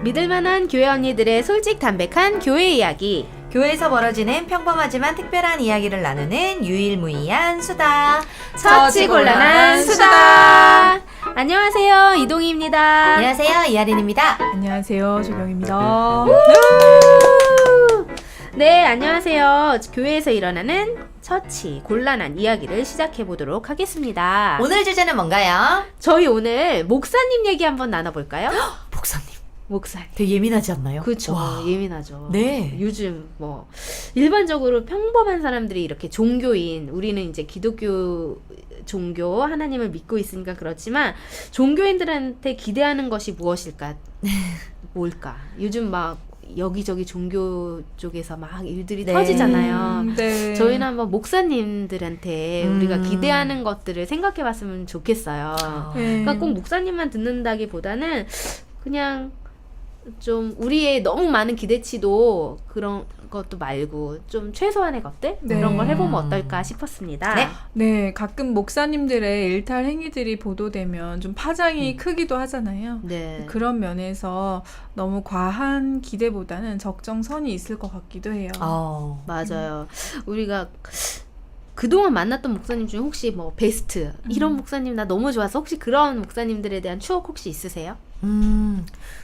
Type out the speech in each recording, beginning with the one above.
믿을만한 교회 언니들의 솔직 담백한 교회 이야기. 교회에서 벌어지는 평범하지만 특별한 이야기를 나누는 유일무이한 수다. 처치곤란한 수다. 안녕하세요, 이동희입니다. 안녕하세요, 이하린입니다. 안녕하세요, 조경입니다. 네, 안녕하세요. 교회에서 일어나는 처치 곤란한 이야기를 시작해 보도록 하겠습니다. 오늘 주제는 뭔가요? 저희 오늘 목사님 얘기 한번 나눠볼까요? 목사님. 목사님. 되게 예민하지 않나요? 그렇죠. 와. 예민하죠. 네. 요즘 뭐 일반적으로 평범한 사람들이 이렇게 종교인, 우리는 이제 기독교 종교 하나님을 믿고 있으니까 그렇지만 종교인들한테 기대하는 것이 무엇일까? 뭘까? 요즘 막 여기저기 종교 쪽에서 막 일들이 네. 터지잖아요. 네. 저희는 한번 목사님들한테 우리가 기대하는 것들을 생각해 봤으면 좋겠어요. 네. 그러니까 꼭 목사님만 듣는다기보다는 그냥 좀 우리의 너무 많은 기대치도 그런 것도 말고 좀 최소한의 것들 네. 그런 걸 해보면 어떨까 싶었습니다. 네. 네, 가끔 목사님들의 일탈 행위들이 보도되면 좀 파장이 크기도 하잖아요. 네. 그런 면에서 너무 과한 기대보다는 적정선이 있을 것 같기도 해요. 맞아요. 우리가 그동안 만났던 목사님 중에 혹시 뭐 베스트 이런 목사님 나 너무 좋아서 혹시 그런 목사님들에 대한 추억 혹시 있으세요?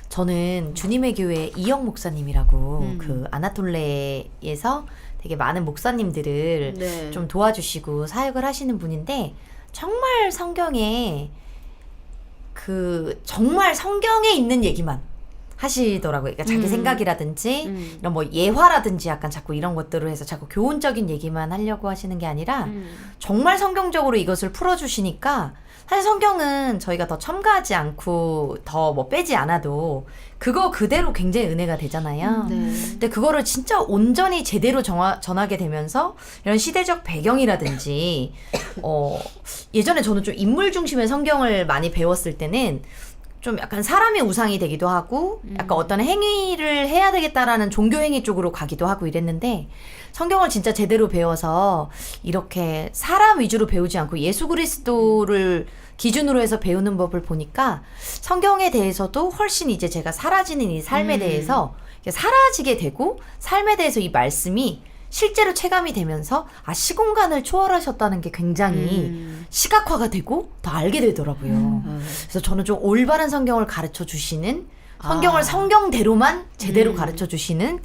저는 주님의 교회 이영 목사님이라고 그 아나톨레에서 되게 많은 목사님들을 네. 좀 도와주시고 사역을 하시는 분인데 정말 성경에 정말 성경에 있는 얘기만 하시더라고요. 그러니까 자기 생각이라든지 이런 뭐 예화라든지 약간 자꾸 이런 것들을 해서 자꾸 교훈적인 얘기만 하려고 하시는 게 아니라 정말 성경적으로 이것을 풀어주시니까 사실 성경은 저희가 더 첨가하지 않고 더 뭐 빼지 않아도 그거 그대로 굉장히 은혜가 되잖아요. 네. 근데 그거를 진짜 온전히 제대로 전하게 되면서 이런 시대적 배경이라든지 예전에 저는 좀 인물 중심의 성경을 많이 배웠을 때는 좀 약간 사람의 우상이 되기도 하고 약간 어떤 행위를 해야 되겠다라는 종교 행위 쪽으로 가기도 하고 이랬는데 성경을 진짜 제대로 배워서 이렇게 사람 위주로 배우지 않고 예수 그리스도를 기준으로 해서 배우는 법을 보니까 성경에 대해서도 훨씬 이제 제가 사라지는 이 삶에 대해서 사라지게 되고 삶에 대해서 이 말씀이 실제로 체감이 되면서 시공간을 초월하셨다는 게 굉장히 시각화가 되고 더 알게 되더라고요. 그래서 저는 좀 올바른 성경을 가르쳐 주시는 성경을 성경대로만 제대로 가르쳐 주시는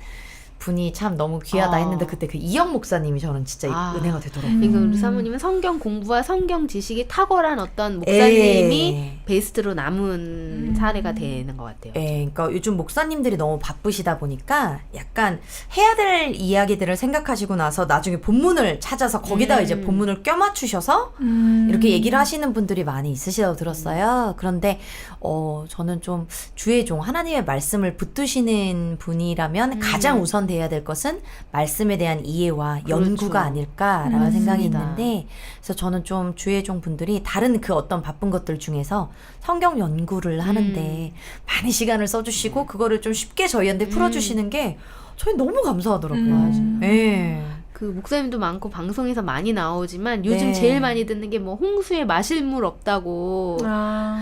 분이 참 너무 귀하다 했는데 그때 그 이영 목사님이 저는 진짜 은혜가 되더라고요. 그러니까 우리 사모님은 성경 공부와 성경 지식이 탁월한 어떤 목사님이 베스트로 남은 사례가 되는 것 같아요. 그러니까 요즘 목사님들이 너무 바쁘시다 보니까 약간 해야 될 이야기들을 생각하시고 나서 나중에 본문을 찾아서 거기다가 이제 본문을 껴맞추셔서 이렇게 얘기를 하시는 분들이 많이 있으시다고 들었어요. 그런데 저는 좀 주의 종 하나님의 말씀을 붙드시는 분이라면 가장 우선 돼야 될 것은 말씀에 대한 이해와 연구가 아닐까라는 생각이 있는데 그래서 저는 좀 주의 종 분들이 다른 그 어떤 바쁜 것들 중에서 성경 연구를 하는데 많이 시간을 써주시고 그거를 좀 쉽게 저희한테 풀어주시는 게 저희 너무 감사하더라고요. 그 목사님도 많고 방송에서 많이 나오지만 요즘 제일 많이 듣는 게 뭐 홍수에 마실 물 없다고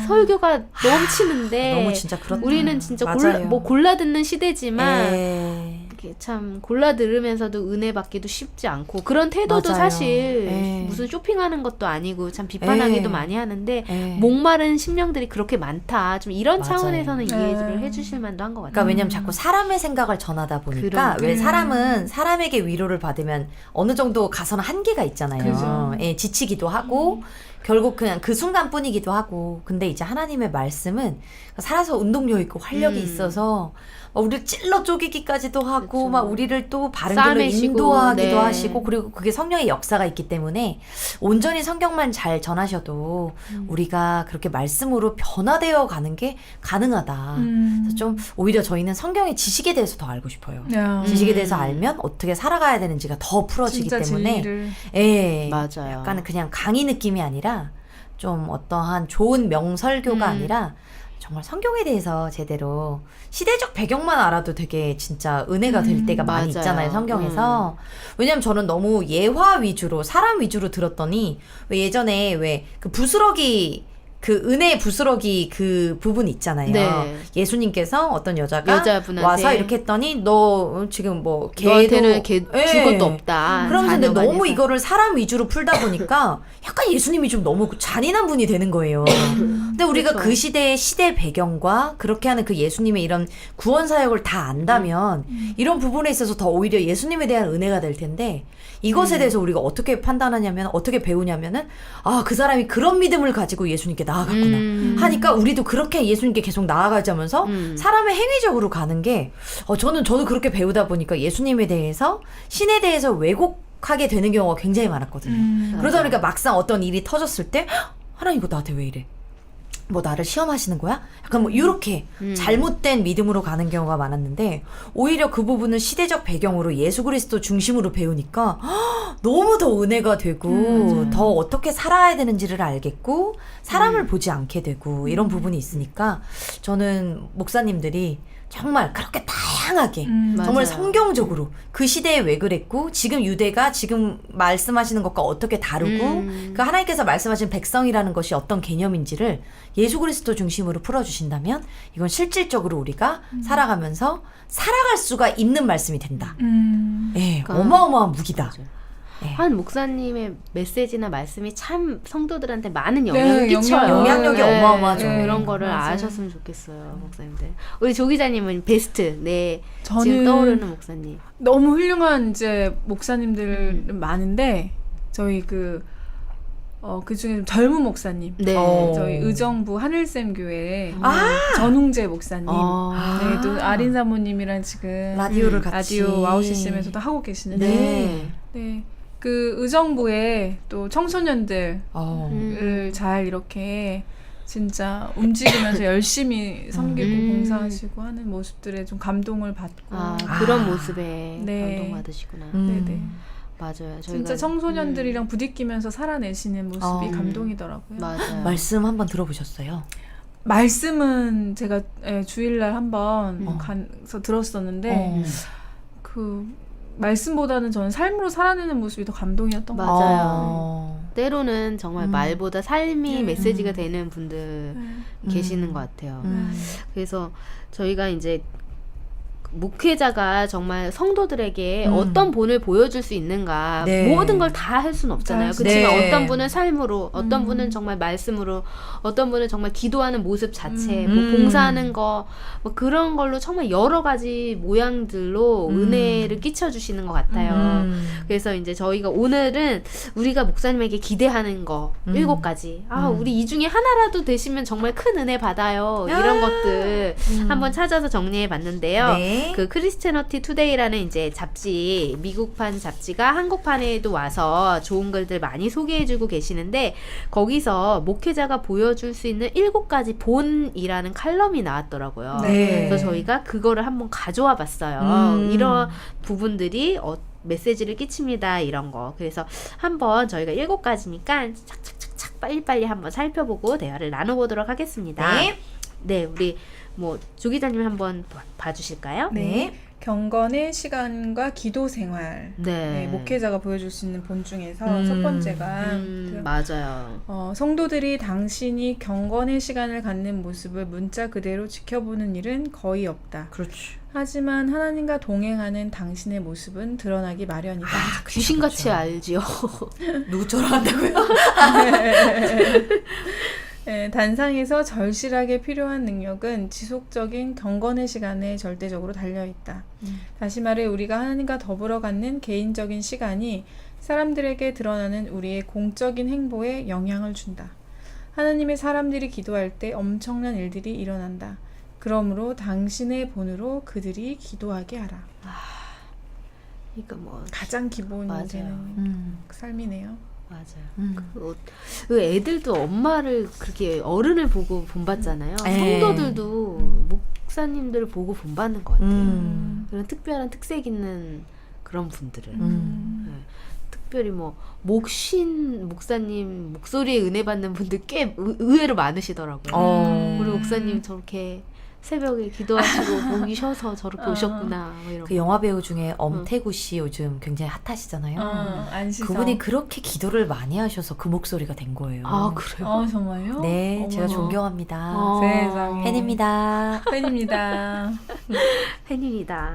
설교가 넘치는데 너무 진짜 그렇다. 우리는 진짜 골라 듣는 시대지만 이게 참 골라 들으면서도 은혜 받기도 쉽지 않고 그런 태도도 사실 무슨 쇼핑하는 것도 아니고 참 비판하기도 많이 하는데 목마른 심령들이 그렇게 많다. 좀 이런 차원에서는 이해를 해주실 만도 한 것 같아요. 그러니까 왜냐면 자꾸 사람의 생각을 전하다 보니까 왜 사람은 사람에게 위로를 받으면 어느 정도 가서는 한계가 있잖아요. 지치기도 하고 결국 그냥 그 순간뿐이기도 하고 근데 이제 하나님의 말씀은 살아서 운동력 있고 활력이 있어서 우리를 찔러 쪼개기까지도 하고 막 우리를 또 바른 길로 인도하기도 하시고 그리고 그게 성령의 역사가 있기 때문에 온전히 성경만 잘 전하셔도 우리가 그렇게 말씀으로 변화되어 가는 게 가능하다. 그래서 좀 오히려 저희는 성경의 지식에 대해서 더 알고 싶어요. 지식에 대해서 알면 어떻게 살아가야 되는지가 더 풀어지기 때문에 맞아요. 약간 그냥 강의 느낌이 아니라 좀 어떠한 좋은 명설교가 아니라 정말 성경에 대해서 제대로 시대적 배경만 알아도 되게 진짜 은혜가 될 때가 많이 있잖아요, 성경에서. 왜냐면 저는 너무 예화 위주로, 사람 위주로 들었더니 왜 예전에 왜 그 부스러기 그 은혜의 부스러기 그 부분 있잖아요. 네. 예수님께서 어떤 여자가 여자분한테 와서 이렇게 했더니 너 지금 뭐 너한테는 줄 예. 것도 없다. 그러면서 근데 자녀가 너무 돼서. 이거를 사람 위주로 풀다 보니까 약간 예수님이 좀 너무 잔인한 분이 되는 거예요. 근데 우리가 그렇죠. 그 시대의 시대 배경과 그렇게 하는 그 예수님의 이런 구원 사역을 다 안다면 이런 부분에 있어서 더 오히려 예수님에 대한 은혜가 될 텐데 이것에 대해서 우리가 어떻게 판단하냐면 어떻게 배우냐면은 아, 그 사람이 그런 믿음을 가지고 예수님께 나아갔구나 하니까 우리도 그렇게 예수님께 계속 나아가자면서 사람의 행위적으로 가는 게 저도 그렇게 배우다 보니까 예수님에 대해서 신에 대해서 왜곡하게 되는 경우가 굉장히 많았거든요. 그러다 보니까 막상 어떤 일이 터졌을 때 "헉, 하나님 이거 나한테 왜 이래? 뭐 나를 시험하시는 거야? 약간 뭐 이렇게 잘못된 믿음으로 가는 경우가 많았는데 오히려 그 부분은 시대적 배경으로 예수 그리스도 중심으로 배우니까 너무 더 은혜가 되고 더 어떻게 살아야 되는지를 알겠고 사람을 보지 않게 되고 이런 부분이 있으니까 저는 목사님들이 정말 그렇게 다양하게 정말 맞아요. 성경적으로 그 시대에 왜 그랬고 지금 유대가 지금 말씀하시는 것과 어떻게 다르고 그 하나님께서 말씀하신 백성이라는 것이 어떤 개념인지를 예수 그리스도 중심으로 풀어주신다면 이건 실질적으로 우리가 살아가면서 살아갈 수가 있는 말씀이 된다. 예, 그러니까 어마어마한 무기다. 맞아요. 네. 한 목사님의 메시지나 말씀이 참 성도들한테 많은 영향을 끼쳐요. 영향력이 어마어마하죠. 그런 거를 맞아요. 아셨으면 좋겠어요, 목사님들. 우리 조 기자님은 베스트, 지금 저는 떠오르는 목사님. 너무 훌륭한 이제 목사님들 많은데 저희 그 중에 젊은 목사님, 네. 저희 의정부 하늘샘 교회 아! 전웅재 목사님, 아. 네, 또 아린 사모님이랑 지금 라디오를 같이. 라디오 와우 CCM에서도 하고 계시는데, 네. 네, 그 의정부에 또 청소년들을 잘 이렇게 진짜 움직이면서 열심히 섬기고 봉사하시고 하는 모습들에 좀 감동을 받고, 그런 모습에 네. 감동받으시구나. 네네. 맞아요. 진짜 청소년들이랑 부딪히면서 살아내시는 모습이 감동이더라고요. 맞아요. 말씀 한번 들어보셨어요? 말씀은 제가 주일날 한번 가서 들었었는데 그 말씀보다는 저는 삶으로 살아내는 모습이 더 감동이었던 것 같아요. 맞아요. 때로는 정말 말보다 삶이 메시지가 되는 분들 계시는 것 같아요. 그래서 저희가 이제 목회자가 정말 성도들에게 어떤 본을 보여줄 수 있는가, 네. 모든 걸 다 할 수는 없잖아요. 그렇지만 네. 어떤 분은 삶으로, 어떤 분은 정말 말씀으로, 어떤 분은 정말 기도하는 모습 자체, 뭐 봉사하는 거, 뭐 그런 걸로 정말 여러 가지 모양들로 은혜를 끼쳐주시는 것 같아요. 그래서 이제 저희가 오늘은 우리가 목사님에게 기대하는 거 7가지. 우리 이 중에 하나라도 되시면 정말 큰 은혜 받아요. 이런 것들 한번 찾아서 정리해 봤는데요. 네. 그 크리스채너티 투데이라는 이제 잡지, 미국판 잡지가 한국판에도 와서 좋은 글들 많이 소개해주고 계시는데 거기서 목회자가 보여줄 수 있는 7가지 본이라는 칼럼이 나왔더라고요. 네. 그래서 저희가 그거를 한번 가져와 봤어요. 이런 부분들이 메시지를 끼칩니다. 이런 거. 그래서 한번 저희가 7가지니까 착착착착 빨리빨리 한번 살펴보고 대화를 나눠보도록 하겠습니다. 네, 우리 조 기자님 한번 봐주실까요? 네. 경건의 시간과 기도 생활. 네. 목회자가 보여줄 수 있는 본 중에서 첫 번째가 맞아요. 성도들이 당신이 경건의 시간을 갖는 모습을 문자 그대로 지켜보는 일은 거의 없다. 그렇지. 하지만 하나님과 동행하는 당신의 모습은 드러나기 마련이다. 귀신같이 알지요. 누구처럼 한다고요? 네, 단상에서 절실하게 필요한 능력은 지속적인 경건의 시간에 절대적으로 달려있다. 다시 말해 우리가 하나님과 더불어 갖는 개인적인 시간이 사람들에게 드러나는 우리의 공적인 행보에 영향을 준다. 하나님의 사람들이 기도할 때 엄청난 일들이 일어난다. 그러므로 당신의 본으로 그들이 기도하게 하라. 그러니까 가장 기본이 맞아요. 되는 삶이네요. 맞아요. 그 애들도 엄마를 그렇게 어른을 보고 본받잖아요. 네. 성도들도 목사님들을 보고 본받는 것 같아요. 그런 특별한 특색 있는 그런 분들을. 네. 특별히 목신 목사님 목소리에 은혜 받는 분들 꽤 의외로 많으시더라고요. 우리 목사님 저렇게 새벽에 기도하시고 목이 쉬어서 저렇게 오셨구나. 뭐 이런 그 영화 배우 중에 엄태구 씨 요즘 굉장히 핫하시잖아요. 안시성. 그분이 그렇게 기도를 많이 하셔서 그 목소리가 된 거예요. 아 그래요? 정말요? 네, 어머. 제가 존경합니다. 세상에. 팬입니다. 팬입니다. 팬입니다.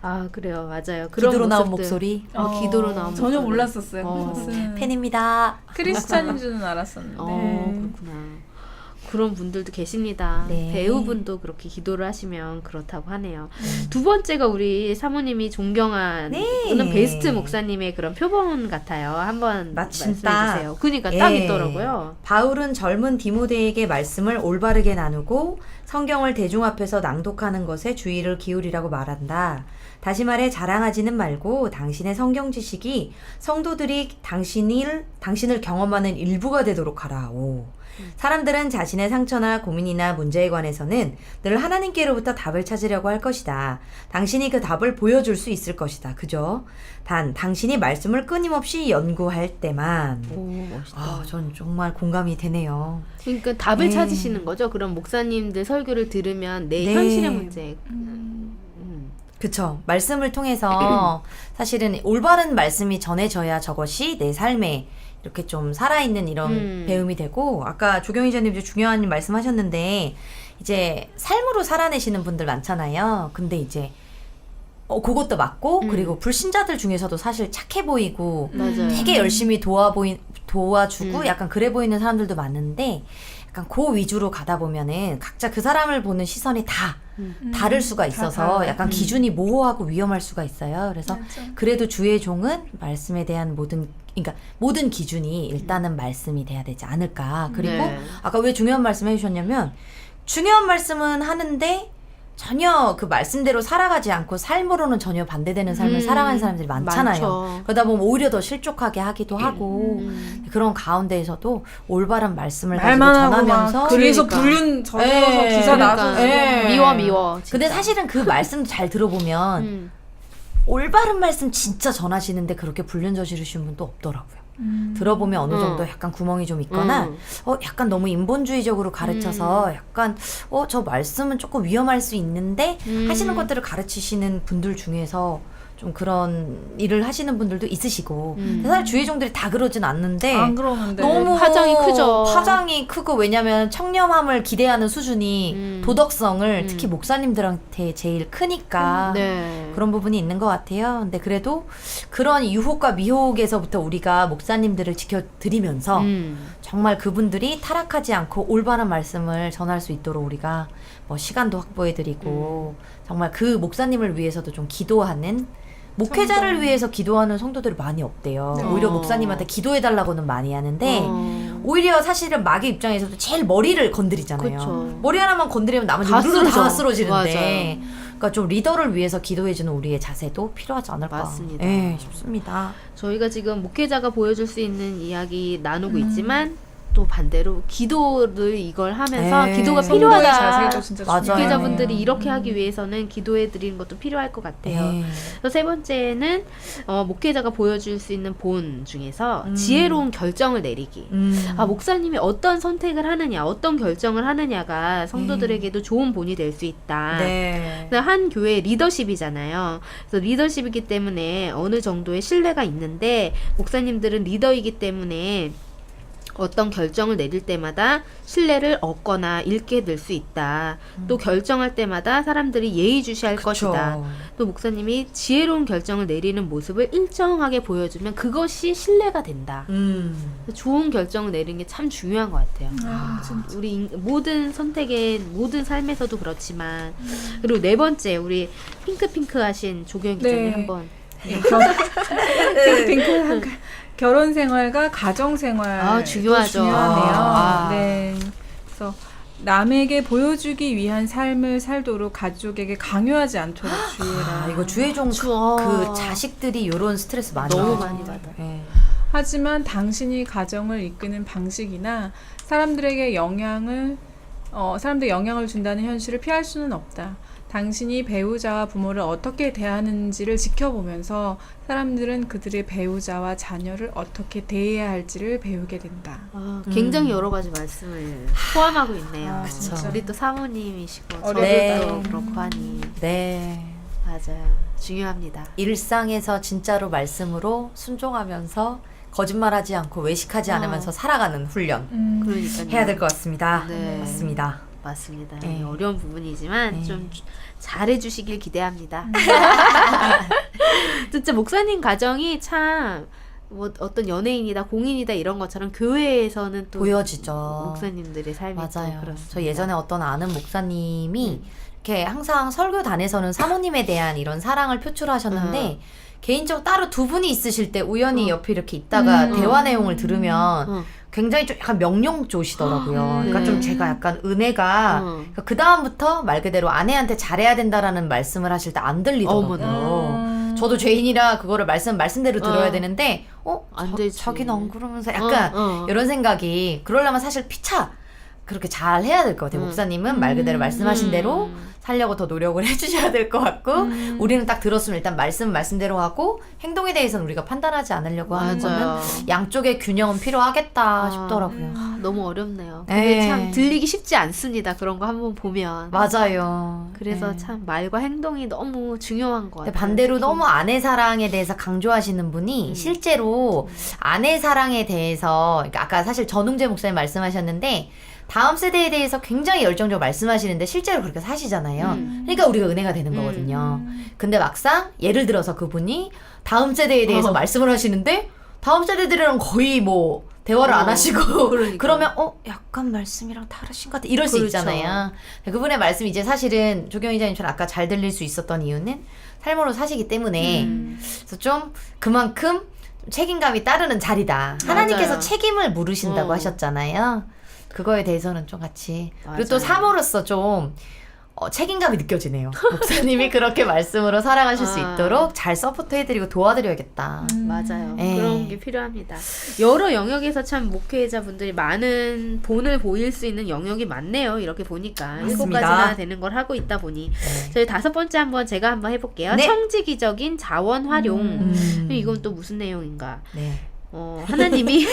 아 그래요, 맞아요. 그런 기도로 나온 모습들. 목소리. 기도로 나온 전혀 목소리. 몰랐었어요. 어. 무슨 팬입니다. 크리스찬인 줄은 알았었는데. 그렇구나. 그런 분들도 계십니다. 네. 배우분도 그렇게 기도를 하시면 그렇다고 하네요. 두 번째가 우리 사모님이 존경하는 네. 베스트 목사님의 그런 표본 같아요. 한번 마침 말씀해 딱. 주세요. 그러니까 딱 예. 있더라고요. 바울은 젊은 디모데에게 말씀을 올바르게 나누고 성경을 대중 앞에서 낭독하는 것에 주의를 기울이라고 말한다. 다시 말해 자랑하지는 말고 당신의 성경 지식이 성도들이 당신을 경험하는 일부가 되도록 하라. 사람들은 자신의 상처나 고민이나 문제에 관해서는 늘 하나님께로부터 답을 찾으려고 할 것이다. 당신이 그 답을 보여줄 수 있을 것이다. 그죠? 단 당신이 말씀을 끊임없이 연구할 때만. 오, 멋있다. 전 정말 공감이 되네요. 그러니까 답을 네. 찾으시는 거죠. 그런 목사님들 설교를 들으면 내 네. 현실의 문제. 그쵸. 말씀을 통해서 사실은 올바른 말씀이 전해져야 저것이 내 삶에 이렇게 좀 살아있는 이런 배움이 되고, 아까 조경희 전님도 중요한 말씀하셨는데, 이제 삶으로 살아내시는 분들 많잖아요. 근데 이제 그것도 맞고, 그리고 불신자들 중에서도 사실 착해 보이고 맞아요. 되게 열심히 도와주고 약간 그래 보이는 사람들도 많은데, 약간 그 위주로 가다 보면은 각자 그 사람을 보는 시선이 다 다를 수가 있어서 달라요. 약간 기준이 모호하고 위험할 수가 있어요. 그래서 맞아. 그래도 주의 종은 말씀에 대한 모든 기준이 일단은 말씀이 돼야 되지 않을까. 그리고 네. 아까 왜 중요한 말씀 해주셨냐면, 중요한 말씀은 하는데 전혀 그 말씀대로 살아가지 않고 삶으로는 전혀 반대되는 삶을 살아가는 사람들이 많잖아요. 많죠. 그러다 보면 오히려 더 실족하게 하기도 하고, 그런 가운데에서도 올바른 말씀을 가지고 말만 하고 막 전하면서. 그래서 그러니까. 불륜 저지어서 예. 기사 그러니까 나서 미워. 진짜. 근데 사실은 그 말씀 잘 들어보면 올바른 말씀 진짜 전하시는데 그렇게 불륜 저지르시는 분도 없더라고요. 들어보면 어느 정도 약간 구멍이 좀 있거나 약간 너무 인본주의적으로 가르쳐서 약간 저 말씀은 조금 위험할 수 있는데 하시는 것들을 가르치시는 분들 중에서 좀 그런 일을 하시는 분들도 있으시고, 사실 주의종들이 다 그러진 않는데 안 그러는데 너무 파장이 크죠. 파장이 크고, 왜냐면 청렴함을 기대하는 수준이 도덕성을 특히 목사님들한테 제일 크니까 네. 그런 부분이 있는 것 같아요. 근데 그래도 그런 유혹과 미혹에서부터 우리가 목사님들을 지켜드리면서 정말 그분들이 타락하지 않고 올바른 말씀을 전할 수 있도록 우리가 뭐 시간도 확보해드리고 정말 그 목사님을 위해서도 좀 기도하는, 목회자를 위해서 기도하는 성도들이 많이 없대요. 네. 오히려 목사님한테 기도해달라고는 많이 하는데 어. 오히려 사실은 마귀 입장에서도 제일 머리를 건드리잖아요. 그쵸. 머리 하나만 건드리면 나머지 다 우르르 다 쓰러져. 쓰러지는데, 그러니까 좀 리더를 위해서 기도해주는 우리의 자세도 필요하지 않을까. 맞습니다. 싶습니다. 저희가 지금 목회자가 보여줄 수 있는 이야기 나누고 있지만 또 반대로 기도를 이걸 하면서 네. 기도가 성도의 필요하다. 자세도 진짜 맞아요. 중요해요. 목회자분들이 이렇게 하기 위해서는 기도해 드리는 것도 필요할 것 같아요. 그래서 세 번째는 목회자가 보여줄 수 있는 본 중에서 지혜로운 결정을 내리기. 목사님이 어떤 선택을 하느냐, 어떤 결정을 하느냐가 성도들에게도 좋은 본이 될 수 있다. 네. 그래서 한 교회의 리더십이잖아요. 그래서 리더십이기 때문에 어느 정도의 신뢰가 있는데, 목사님들은 리더이기 때문에 어떤 결정을 내릴 때마다 신뢰를 얻거나 잃게 될 수 있다. 또 결정할 때마다 사람들이 예의주시할 것이다. 또 목사님이 지혜로운 결정을 내리는 모습을 일정하게 보여주면 그것이 신뢰가 된다. 좋은 결정을 내리는 게 참 중요한 것 같아요. 진짜. 우리 모든 선택의 모든 삶에서도 그렇지만, 그리고 네 번째 우리 핑크 하신 조경 기자님 네. 한번. 결혼 생활과 가정 생활 중요하죠. 중요하네요. 네. 그래서 남에게 보여주기 위한 삶을 살도록 가족에게 강요하지 않도록 주의해라. 이거 주의종 그 자식들이 이런 스트레스 많이 너무 받아요. 많이 받아. 네. 하지만 당신이 가정을 이끄는 방식이나 사람들에게 영향을 준다는 현실을 피할 수는 없다. 당신이 배우자와 부모를 어떻게 대하는지를 지켜보면서 사람들은 그들의 배우자와 자녀를 어떻게 대해야 할지를 배우게 된다. 굉장히 여러 가지 말씀을 포함하고 있네요. 아, 그쵸. 우리 또 사모님이시고 저도 어려울 또 때. 그렇고 하니 네. 맞아요. 중요합니다. 일상에서 진짜로 말씀으로 순종하면서 거짓말하지 않고 외식하지 않으면서 살아가는 훈련 그러니까요. 해야 될 것 같습니다. 네. 맞습니다. 맞습니다. 네. 어려운 부분이지만 네. 좀 잘해주시길 기대합니다. 진짜 목사님 가정이 참 뭐 어떤 연예인이다, 공인이다 이런 것처럼 교회에서는 또 보여지죠. 목사님들의 삶이 또 맞아요. 그렇습니다. 저 예전에 어떤 아는 목사님이 이렇게 항상 설교단에서는 사모님에 대한 이런 사랑을 표출하셨는데 개인적으로 따로 두 분이 있으실 때 우연히 옆에 이렇게 있다가 대화 내용을 들으면 굉장히 좀 약간 명령조시더라고요. 그러니까 좀 제가 약간 은혜가 그러니까 그 다음부터 말 그대로 아내한테 잘해야 된다라는 말씀을 하실 때 안 들리더라고요. 저도 죄인이라 그거를 말씀대로 들어야 되는데 안 되지. 자기는 안 그러면서 약간 이런 생각이 그러려면 사실 피차 그렇게 잘 해야 될 것 같아요. 목사님은 말 그대로 말씀하신 대로 살려고 더 노력을 해주셔야 될 것 같고 우리는 딱 들었으면 일단 말씀대로 하고 행동에 대해서는 우리가 판단하지 않으려고 하는 맞아요. 거는 양쪽의 균형은 필요하겠다 싶더라고요. 너무 어렵네요. 네. 근데 참 들리기 쉽지 않습니다. 그런 거 한번 보면. 맞아요. 그래서 네. 참 말과 행동이 너무 중요한 것 근데 같아요. 반대로 특히. 너무 아내 사랑에 대해서 강조하시는 분이 실제로 아내 사랑에 대해서 그러니까 아까 사실 전웅재 목사님 말씀하셨는데 다음 세대에 대해서 굉장히 열정적으로 말씀하시는데 실제로 그렇게 사시잖아요. 그러니까 우리가 은혜가 되는 거거든요. 근데 막상 예를 들어서 그분이 다음 세대에 대해서 말씀을 하시는데 다음 세대들이랑 거의 뭐 대화를 안 하시고 그러니까. 그러면 약간 말씀이랑 다르신 것 같아 이럴 수 그렇죠. 있잖아요. 그분의 말씀이 이제 사실은 조경 기자님처럼 아까 잘 들릴 수 있었던 이유는 삶으로 사시기 때문에 그래서 좀 그만큼 책임감이 따르는 자리다. 하나님께서 맞아요. 책임을 물으신다고 하셨잖아요. 그거에 대해서는 좀 같이 그리고 또 맞아요. 사모로서 좀 책임감이 느껴지네요. 목사님이 그렇게 말씀으로 살아가실 수 있도록 잘 서포트해드리고 도와드려야겠다. 맞아요. 네. 그런 게 필요합니다. 여러 영역에서 참 목회자분들이 많은 본을 보일 수 있는 영역이 많네요. 이렇게 보니까 맞습니다. 7가지나 되는 걸 하고 있다 보니 저희 5번째 한번 제가 한번 해볼게요. 네. 청지기적인 자원 활용. 음. 이건 또 무슨 내용인가? 네. 하나님이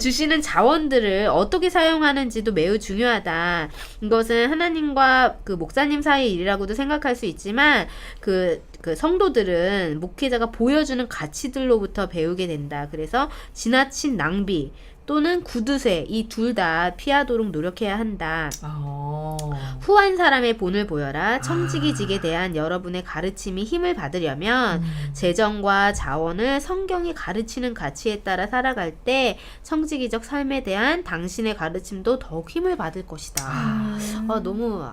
주시는 자원들을 어떻게 사용하는지도 매우 중요하다. 이것은 하나님과 그 목사님 사이의 일이라고도 생각할 수 있지만 그 성도들은 목회자가 보여주는 가치들로부터 배우게 된다. 그래서 지나친 낭비 또는 구두쇠 이 둘 다 피하도록 노력해야 한다. 후한 사람의 본을 보여라. 청지기직에 대한 여러분의 가르침이 힘을 받으려면 재정과 자원을 성경이 가르치는 가치에 따라 살아갈 때 청지기적 삶에 대한 당신의 가르침도 더욱 힘을 받을 것이다. 너무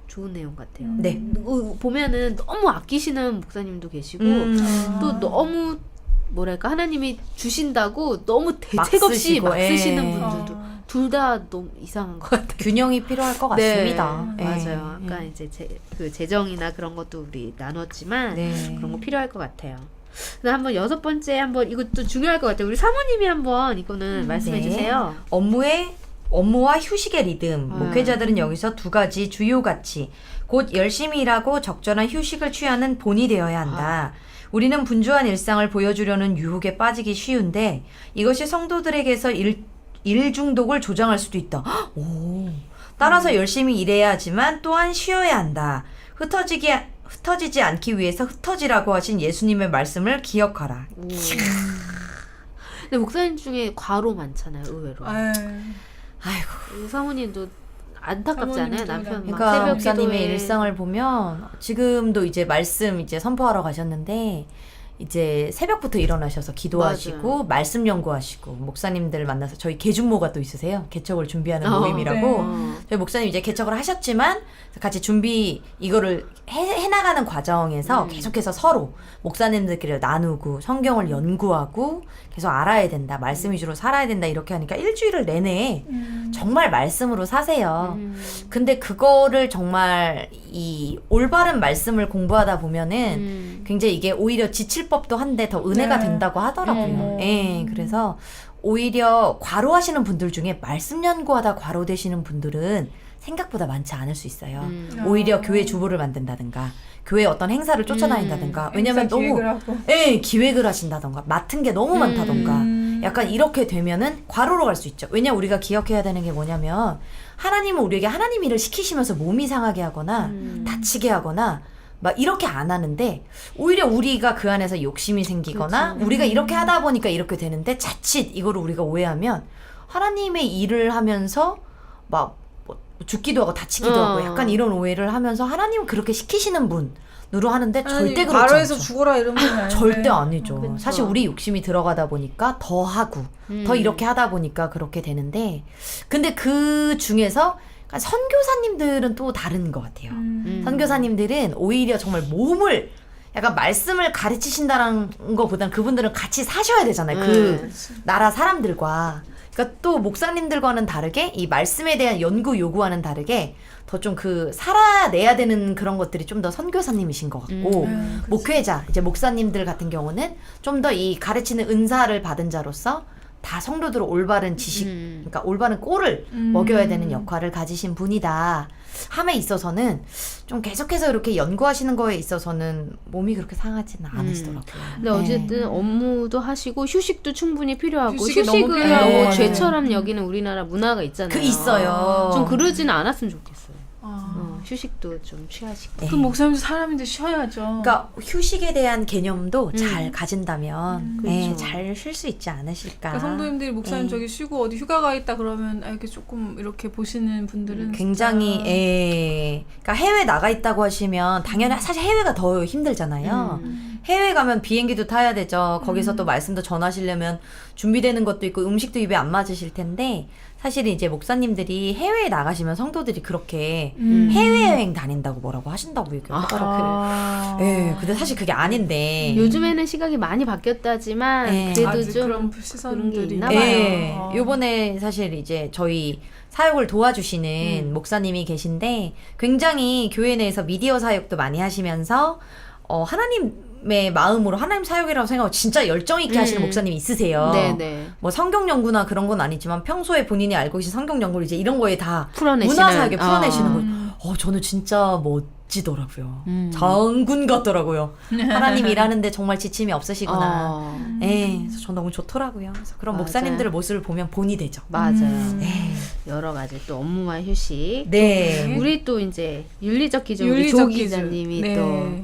좋은 내용 같아요. 네. 보면은 너무 아끼시는 목사님도 계시고 또 너무 뭐랄까 하나님이 주신다고 너무 대책 없이 쓰시고, 막 쓰시는 예. 분들도 둘 다 너무 이상한 것 같아요. 균형이 필요할 것 같습니다. 네, 예. 맞아요. 아까 이제 그 재정이나 그런 것도 우리 나눴지만 네. 그런 거 필요할 것 같아요. 그다음 한번 6번째 한번 이것도 중요할 것 같아요. 우리 사모님이 한번 이거는 말씀해 네. 주세요. 업무와 휴식의 리듬. 목회자들은 여기서 두 가지 주요 가치. 곧 열심히 일하고 적절한 휴식을 취하는 본이 되어야 한다. 우리는 분주한 일상을 보여주려는 유혹에 빠지기 쉬운데 이것이 성도들에게서 일 중독을 조장할 수도 있다. 따라서 열심히 일해야 하지만 또한 쉬어야 한다. 흩어지지 않기 위해서 흩어지라고 하신 예수님의 말씀을 기억하라. 근데 목사님 중에 과로 많잖아요, 의외로. 아이고. 사모님도 안타깝지 않아요? 사모님도 남편 막 그러니까 새벽 목사님의 기도에 일상을 보면 지금도 이제 말씀 이제 선포하러 가셨는데 이제 새벽부터 일어나셔서 기도하시고 말씀 연구하시고 목사님들 만나서 저희 개중모가 또 있으세요. 개척을 준비하는 모임이라고. 저희 목사님 이제 개척을 하셨지만 같이 이거를 해나가는 과정에서 계속해서 서로 목사님들끼리 나누고 성경을 연구하고 계속 알아야 된다. 말씀 위주로 살아야 된다. 이렇게 하니까 일주일을 내내 정말 말씀으로 사세요. 근데 그거를 정말 이 올바른 말씀을 공부하다 보면은 굉장히 이게 오히려 지칠 법도 한데 더 은혜가 된다고 하더라고요. 예, 그래서 오히려 과로하시는 분들 중에 말씀 연구하다 과로되시는 분들은 생각보다 많지 않을 수 있어요. 어. 오히려 교회 주보를 만든다든가 교회 어떤 행사를 쫓아다닌다든가 왜냐면 행사 너무 기획을 하고. 기획을 하신다던가 맡은 게 너무 많다던가 약간 이렇게 되면은 과로로 갈 수 있죠. 왜냐 우리가 기억해야 되는 게 뭐냐면 하나님은 우리에게 하나님 일을 시키시면서 몸이 상하게 하거나 다치게 하거나 막 이렇게 안 하는데 오히려 우리가 그 안에서 욕심이 생기거나 그쵸. 우리가 이렇게 하다 보니까 이렇게 되는데 자칫 이거를 우리가 오해하면 하나님의 일을 하면서 막 뭐 죽기도 하고 다치기도 하고 약간 이런 오해를 하면서 하나님은 그렇게 시키시는 분으로 하는데 절대 그렇지 바로에서 않죠. 죽어라 이런 건 아닌데. 절대 아니죠. 그쵸. 사실 우리 욕심이 들어가다 보니까 더 하고 더 이렇게 하다 보니까 그렇게 되는데 근데 그 중에서 선교사님들은 또 다른 것 같아요. 선교사님들은 오히려 정말 몸을 약간 말씀을 가르치신다는 것보다는 그분들은 같이 사셔야 되잖아요. 그 나라 사람들과. 그러니까 또 목사님들과는 다르게 이 말씀에 대한 연구 요구와는 다르게 더 좀 그 살아내야 되는 그런 것들이 좀 더 선교사님이신 것 같고 목회자 이제 목사님들 같은 경우는 좀 더 이 가르치는 은사를 받은 자로서 다 성도들을 올바른 지식 그러니까 올바른 꼴을 먹여야 되는 역할을 가지신 분이다 함에 있어서는 좀 계속해서 이렇게 연구하시는 거에 있어서는 몸이 그렇게 상하지는 않으시더라고요. 근데 어쨌든 업무도 하시고 휴식도 충분히 필요하고 휴식이 너무 휴식을 필요하고. 너무 네. 죄처럼 여기는 우리나라 문화가 있잖아요. 그 있어요. 좀 그러지는 않았으면 좋겠어요. 아. 휴식도 좀 취하시고. 네. 그 목사님도 사람인데 쉬어야죠. 그러니까 휴식에 대한 개념도 잘 가진다면 그렇죠. 잘 쉴 수 있지 않으실까. 그러니까 성도님들이 목사님 저기 쉬고 어디 휴가 가 있다 그러면 이렇게 조금 이렇게 보시는 분들은 굉장히 진짜 그러니까 해외 나가 있다고 하시면 당연히 사실 해외가 더 힘들잖아요. 해외 가면 비행기도 타야 되죠. 거기서 또 말씀도 전하시려면 준비되는 것도 있고 음식도 입에 안 맞으실 텐데 사실 이제 목사님들이 해외에 나가시면 성도들이 그렇게 해외여행 다닌다고 뭐라고 하신다고 얘기하더라고요. 예, 근데 사실 그게 아닌데. 요즘에는 시각이 많이 바뀌었다지만 네. 그래도 아직 좀 그런 그런 게 시선들이 있나 봐요. 예, 어. 요번에 사실 이제 저희 사역을 도와주시는 목사님이 계신데 굉장히 교회 내에서 미디어 사역도 많이 하시면서 하나님의 마음으로 하나님 사역이라고 생각하고 진짜 열정 있게 하시는 목사님이 있으세요. 네네. 뭐 성경 연구나 그런 건 아니지만 평소에 본인이 알고 계신 성경 연구를 이제 이런 거에 다 풀어내시는. 문화 사역에 풀어내시는 거예요. 저는 진짜 멋지더라고요. 장군 같더라고요. 하나님 일하는데 정말 지침이 없으시구나. 그래서 저 너무 좋더라고요. 그래서 그런 맞아요. 목사님들의 모습을 보면 본이 되죠. 맞아요. 네. 여러 가지 또 업무와 휴식. 네. 우리 또 이제 윤리적 기준 우리 윤리적 조 기준. 기자님이 네. 또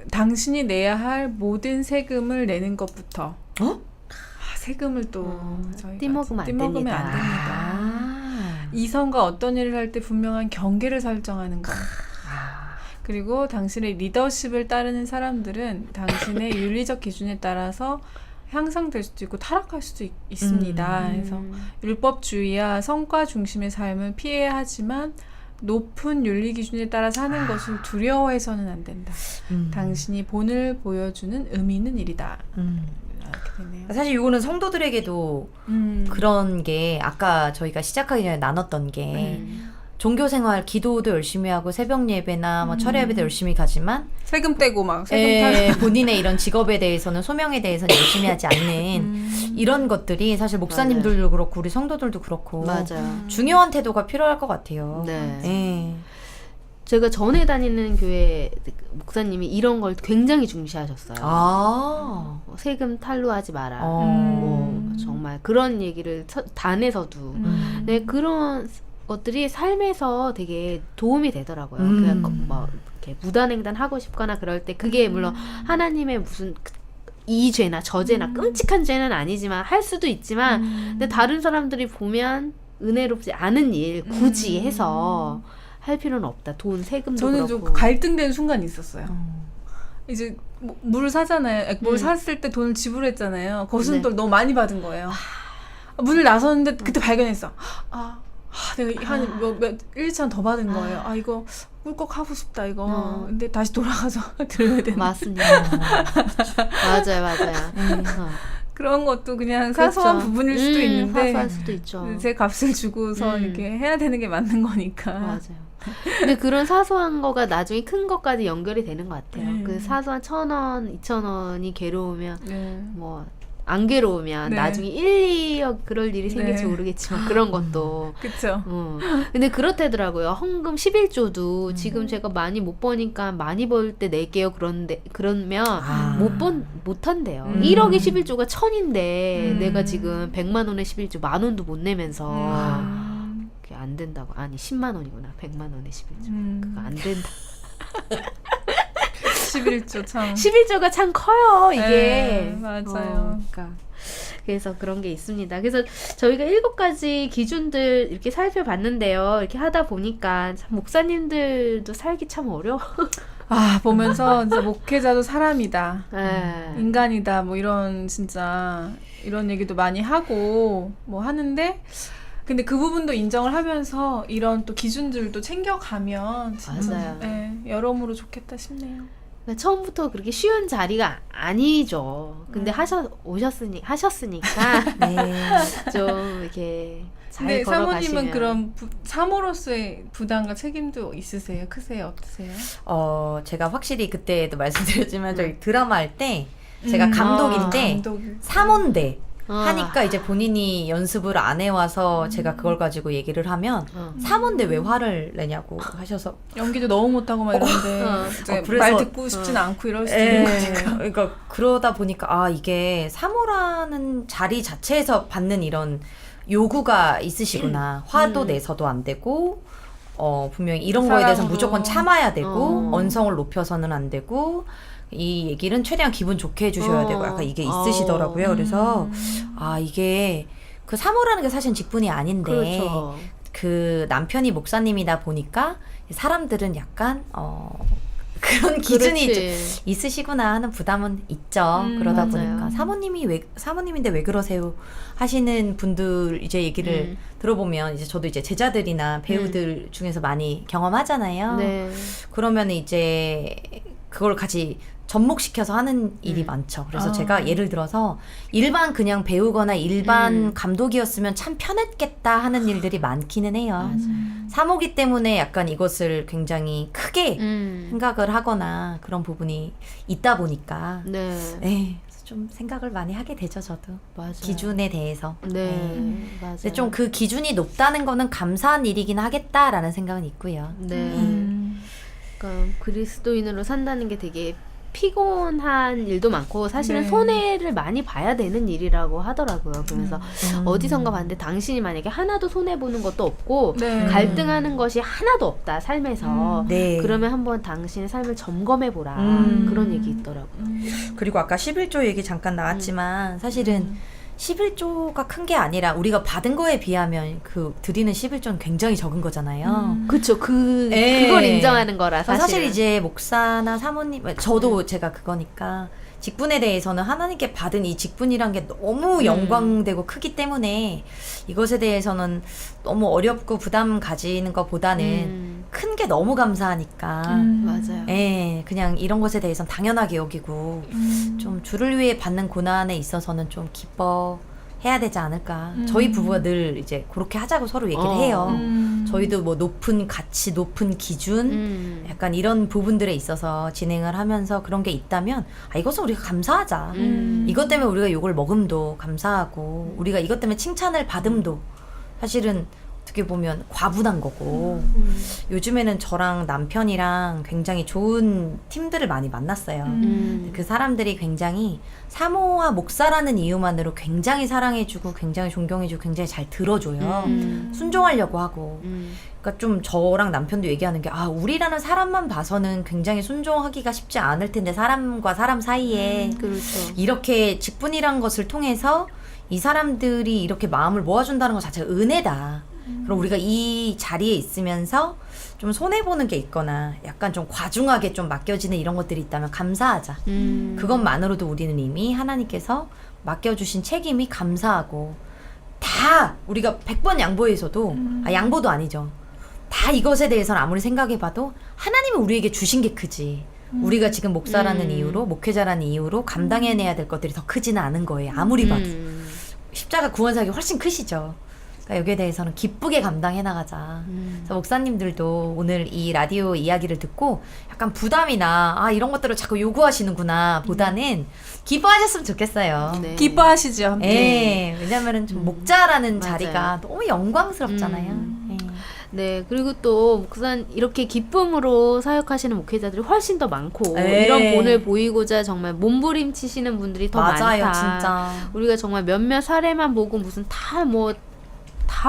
당신이 내야 할 모든 세금을 내는 것부터. 세금을 또 저희가 떼먹으면 안 떼먹으면 됩니다. 안 됩니다. 아. 이성과 어떤 일을 할 때 분명한 경계를 설정하는 것. 그리고 당신의 리더십을 따르는 사람들은 당신의 윤리적 기준에 따라서 향상될 수도 있고 타락할 수도 있습니다. 그래서 율법주의와 성과 중심의 삶을 피해야 하지만 높은 윤리 기준에 따라 사는 것을 두려워해서는 안 된다. 당신이 본을 보여주는 의미 있는 일이다. 이렇게 되네요. 사실 이거는 성도들에게도 그런 게 아까 저희가 시작하기 전에 나눴던 게 종교 생활, 기도도 열심히 하고 새벽 예배나 뭐 철야 예배도 열심히 가지만 세금 떼고 막 세금 탈 본인의 이런 직업에 대해서는 소명에 대해서는 열심히 하지 않는 이런 것들이 사실 목사님들도 그렇고 우리 성도들도 그렇고 맞아요. 중요한 태도가 필요할 것 같아요. 네. 예. 제가 전에 다니는 교회 목사님이 이런 걸 굉장히 중시하셨어요. 세금 탈루하지 마라. 뭐 정말 그런 얘기를 단에서도 네, 그런 것들이 삶에서 되게 도움이 되더라고요. 그냥 뭐 이렇게 무단횡단 하고 싶거나 그럴 때 그게 물론 하나님의 무슨 이 죄나 저 죄나 끔찍한 죄는 아니지만 할 수도 있지만 근데 다른 사람들이 보면 은혜롭지 않은 일 굳이 해서 할 필요는 없다. 돈 세금도 저는 그렇고. 좀 갈등되는 순간이 있었어요. 이제 물 사잖아요. 뭘 샀을 때 돈을 지불했잖아요. 거기서 또 너무 많이 받은 거예요. 문을 나섰는데 그때 발견했어. 내가 한 1천 더 받은 거예요. 이거 꿀꺽 하고 싶다 이거. 근데 다시 돌아가서 들어야 되는. 맞습니다. 맞아요. 그런 것도 그냥 사소한 그렇죠. 부분일 수도 있는데 사소할 수도 있죠. 제 값을 주고서 이렇게 해야 되는 게 맞는 거니까. 맞아요. 근데 그런 사소한 거가 나중에 큰 것까지 연결이 되는 것 같아요. 그 사소한 1,000원, 2,000원이 괴로우면 뭐 안 괴로우면 네. 나중에 1, 2억 그럴 일이 생길지 네. 모르겠지만 그런 것도 그쵸. 근데 그렇다더라고요. 헌금 11조도 지금 제가 많이 못 버니까 많이 벌 때 낼게요. 그러면 아. 못 한대요. 1억에 11조가 1000인데 음. 내가 지금 100만 원에 11조 10,000원도 못 내면서 그게 안 된다고. 아니 10만 원이구나. 100만 원에 11조. 그거 안 된다. 11조 참. 11조가 참 커요, 이게. 네, 맞아요. 그러니까. 그래서 그런 게 있습니다. 그래서 저희가 7가지 기준들 이렇게 살펴봤는데요. 이렇게 하다 보니까 참 목사님들도 살기 참 어려워. 아, 보면서 진짜 목회자도 사람이다. 네. 인간이다. 뭐 이런 진짜 이런 얘기도 많이 하고 뭐 하는데 근데 그 부분도 인정을 하면서 이런 또 기준들도 챙겨가면 진짜 맞아요. 네, 여러모로 좋겠다 싶네요. 그러니까 처음부터 그렇게 쉬운 자리가 아니죠. 근데 하셨으니까 네. 좀 이렇게 잘 근데 걸어가시면. 사모님은 그런 사모로서의 부담과 책임도 있으세요? 크세요? 없으세요? 제가 확실히 그때도 말씀드렸지만 저희 드라마 할 때 제가 감독인데 감독이. 사모인데 아. 하니까 이제 본인이 연습을 안 해와서 제가 그걸 가지고 얘기를 하면 사모인데 왜 화를 내냐고 하셔서 연기도 너무 못하고 막 이러는데 이제 그래서- 말 듣고 싶진 않고 이럴 수도 있는 거니까. 그러니까 그러다 보니까 이게 사모라는 자리 자체에서 받는 이런 요구가 있으시구나. 화도 내서도 안 되고 분명히 이런 거에 대해서 사랑으로. 무조건 참아야 되고 어. 언성을 높여서는 안 되고 이 얘기는 최대한 기분 좋게 해주셔야 되고 약간 이게 있으시더라고요. 그래서 이게 그 사모라는 게 사실 직분이 아닌데 그렇죠. 그 남편이 목사님이다 보니까 사람들은 약간 그런 기준이 좀 그렇지. 있으시구나 하는 부담은 있죠. 그러다 맞아요. 보니까 사모님인데 왜 그러세요 하시는 분들 이제 얘기를 들어보면 이제 저도 이제 제자들이나 배우들 중에서 많이 경험하잖아요. 네. 그러면 이제 그걸 같이 접목시켜서 하는 일이 많죠. 그래서 제가 예를 들어서 일반 그냥 배우거나 일반 감독이었으면 참 편했겠다 하는 일들이 많기는 해요. 사모기 때문에 약간 이것을 굉장히 크게 생각을 하거나 그런 부분이 있다 보니까 네. 네, 좀 생각을 많이 하게 되죠. 저도 맞아요. 기준에 대해서. 네. 맞아요. 근데 좀 그 기준이 높다는 거는 감사한 일이긴 하겠다라는 생각은 있고요. 네. 그러니까 그리스도인으로 산다는 게 되게 피곤한 일도 많고 사실은 네. 손해를 많이 봐야 되는 일이라고 하더라고요. 그러면서 어디선가 봤는데 당신이 만약에 하나도 손해 보는 것도 없고 네. 갈등하는 것이 하나도 없다 삶에서 네. 그러면 한번 당신의 삶을 점검해 보라 그런 얘기 있더라고요. 그리고 아까 11조 얘기 잠깐 나왔지만 사실은 11조가 큰 게 아니라 우리가 받은 거에 비하면 그 드리는 11조는 굉장히 적은 거잖아요. 그렇죠. 예. 그걸 인정하는 거라 사실은. 사실 이제 목사나 사모님, 저도 제가 그거니까 직분에 대해서는 하나님께 받은 이 직분이란 게 너무 영광되고 크기 때문에 이것에 대해서는 너무 어렵고 부담 가지는 것보다는 큰 게 너무 감사하니까 맞아요. 예, 그냥 이런 것에 대해서는 당연하게 여기고 좀 주를 위해 받는 고난에 있어서는 좀 기뻐해야 되지 않을까. 저희 부부가 늘 이제 그렇게 하자고 서로 얘기를 해요. 저희도 뭐 높은 가치, 높은 기준, 약간 이런 부분들에 있어서 진행을 하면서 그런 게 있다면 이것은 우리가 감사하자. 이것 때문에 우리가 욕을 먹음도 감사하고 우리가 이것 때문에 칭찬을 받음도 사실은 어떻게 보면 과분한 거고 요즘에는 저랑 남편이랑 굉장히 좋은 팀들을 많이 만났어요. 그 사람들이 굉장히 사모와 목사라는 이유만으로 굉장히 사랑해주고 굉장히 존경해주고 굉장히 잘 들어줘요. 순종하려고 하고 그러니까 좀 저랑 남편도 얘기하는 게 우리라는 사람만 봐서는 굉장히 순종하기가 쉽지 않을 텐데 사람과 사람 사이에 그렇죠. 이렇게 직분이란 것을 통해서 이 사람들이 이렇게 마음을 모아준다는 것 자체가 은혜다. 그럼 우리가 이 자리에 있으면서 좀 손해보는 게 있거나 약간 좀 과중하게 좀 맡겨지는 이런 것들이 있다면 감사하자. 그것만으로도 우리는 이미 하나님께서 맡겨주신 책임이 감사하고 다 우리가 100번 양보해서도 양보도 아니죠. 다 이것에 대해서는 아무리 생각해봐도 하나님은 우리에게 주신 게 크지. 우리가 지금 목사라는 이유로 목회자라는 이유로 감당해내야 될 것들이 더 크지는 않은 거예요. 아무리 봐도. 십자가 구원사역이 훨씬 크시죠. 그러니까 여기에 대해서는 기쁘게 감당해 나가자. 그래서 목사님들도 오늘 이 라디오 이야기를 듣고 약간 부담이나 이런 것들을 자꾸 요구하시는구나 보다는 기뻐하셨으면 좋겠어요. 네. 기뻐하시죠. 예, 왜냐면은 좀 목자라는 맞아요. 자리가 너무 영광스럽잖아요. 예. 네, 그리고 또 목사님 이렇게 기쁨으로 사역하시는 목회자들이 훨씬 더 많고 네. 이런 본을 보이고자 정말 몸부림치시는 분들이 더 맞아요, 많다. 진짜. 우리가 정말 몇몇 사례만 보고 무슨 다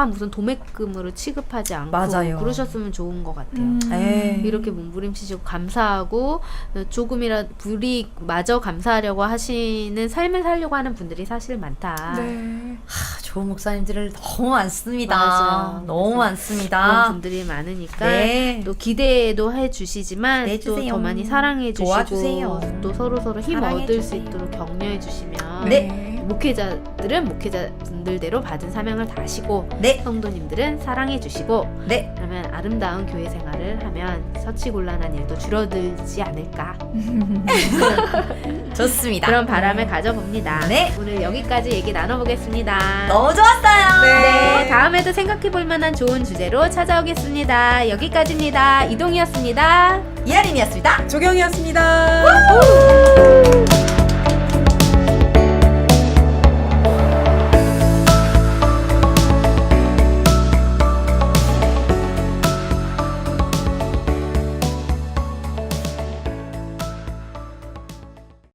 무슨 도매금으로 취급하지 않고 맞아요. 그러셨으면 좋은 것 같아요. 예. 이렇게 몸부림치시고 감사하고 조금이라도 불이마저 감사하려고 하시는 삶을 살려고 하는 분들이 사실 많다. 네. 좋은 목사님들을 너무 많습니다. 맞아요. 너무 그런 많습니다. 분들이 많으니까 네. 또 기대도 해주시지만 네, 또 해주세요. 더 많이 사랑해주시고 도와주세요. 또 서로 힘 사랑해주세요. 얻을 수 있도록 격려해주시면 네. 목회자들은 목회자분들대로 받은 사명을 다하시고 네. 성도님들은 사랑해주시고 네. 그러면 아름다운 교회 생활을 하면 서치곤란한 일도 줄어들지 않을까 좋습니다. 그런 바람을 가져봅니다. 네. 오늘 여기까지 얘기 나눠보겠습니다. 너무 좋았어요. 네, 다음에도 생각해볼 만한 좋은 주제로 찾아오겠습니다. 여기까지입니다. 이동이었습니다. 이하림이었습니다. 조경이었습니다.